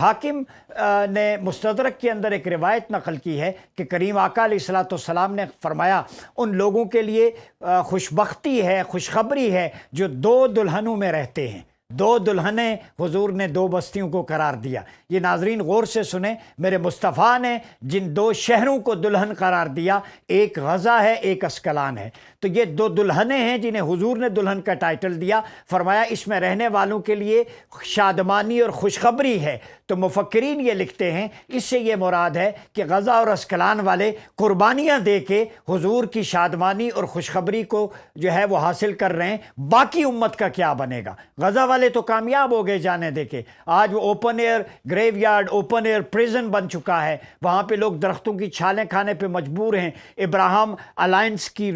حاکم نے مستدرک کے اندر ایک روایت نقل کی ہے کہ کریم آقا علیہ الصلوۃ والسلام نے فرمایا ان لوگوں کے لیے خوشبختی ہے، خوشخبری ہے جو دو دلہنوں میں رہتے ہیں۔ دو دلہنیں حضور نے دو بستیوں کو قرار دیا۔ یہ ناظرین غور سے سنیں، میرے مصطفیٰ نے جن دو شہروں کو دلہن قرار دیا، ایک غزہ ہے، ایک اسکلان ہے۔ تو یہ دو دلہنیں ہیں جنہیں حضور نے دلہن کا ٹائٹل دیا، فرمایا اس میں رہنے والوں کے لیے شادمانی اور خوشخبری ہے۔ تو مفکرین یہ لکھتے ہیں اس سے یہ مراد ہے کہ غزہ اور اسکلان والے قربانیاں دے کے حضور کی شادمانی اور خوشخبری کو جو ہے وہ حاصل کر رہے ہیں۔ باقی امت کا کیا بنے گا؟ غزہ والے تو کامیاب ہو گئے جانے دے کے، آج وہ open air graveyard, open air prison بن چکا ہے، وہاں پہ لوگ درختوں کی چھالیں کھانے پہ مجبور ہیں۔ ابراہم الائنس کی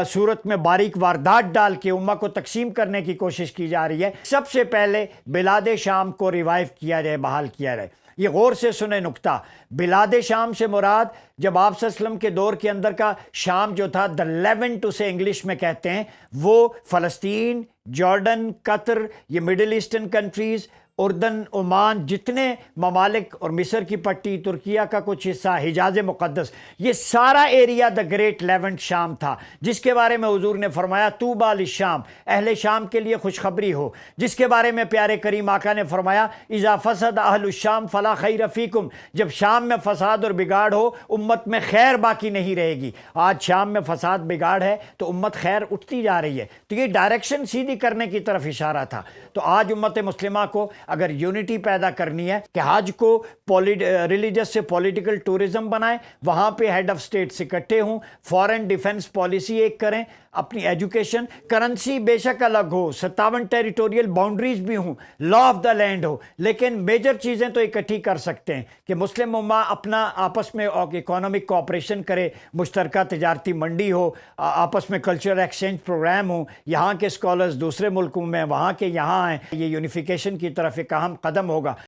صورت میں باریک واردات ڈال کے امہ کو تقسیم کرنے کی کوشش کی جا رہی ہے۔ سب سے پہلے بلاد شام کو ریوائیو کیا جائے، بحال کیا جائے۔ یہ غور سے سنیں نکتہ، بلاد شام سے مراد جب آپ صلی اللہ علیہ وسلم کے دور کے اندر کا شام جو تھا، دا لیونٹ اسے انگلش میں کہتے ہیں، وہ فلسطین، جارڈن، قطر، یہ مڈل ایسٹرن کنٹریز، اردن، عمان، جتنے ممالک اور مصر کی پٹی، ترکیہ کا کچھ حصہ، حجاز مقدس، یہ سارا ایریا دا گریٹ لیونٹ شام تھا، جس کے بارے میں حضور نے فرمایا طوبیٰ للشام، اہل شام کے لیے خوشخبری ہو، جس کے بارے میں پیارے کریم آقا نے فرمایا اذا فسد اہل الشام فلا خیر فیکم، جب شام میں فساد اور بگاڑ ہو امت میں خیر باقی نہیں رہے گی۔ آج شام میں فساد بگاڑ ہے تو امت خیر اٹھتی جا رہی ہے، تو یہ ڈائریکشن سیدھی کرنے کی طرف اشارہ تھا۔ تو آج امت مسلمہ کو اگر یونٹی پیدا کرنی ہے کہ حج کو ریلیجس سے پولیٹیکل ٹورزم بنائیں، وہاں پہ ہیڈ آف سٹیٹس اکٹھے ہوں، فورن ڈیفنس پالیسی ایک کریں، اپنی ایجوکیشن، کرنسی بے شک الگ ہو، 57 ٹیریٹوریل باؤنڈریز بھی ہوں، لا آف دا لینڈ ہو، لیکن میجر چیزیں تو اکٹھی کر سکتے ہیں کہ مسلم امہ اپنا آپس میں اکنامک کوآپریشن کرے، مشترکہ تجارتی منڈی ہو، آپس میں کلچرل ایکسچینج پروگرام ہوں، یہاں کے اسکالرز دوسرے ملکوں میں، وہاں کے یہاں ہیں، یہ یونیفیکیشن کی طرف ایک اہم قدم ہوگا۔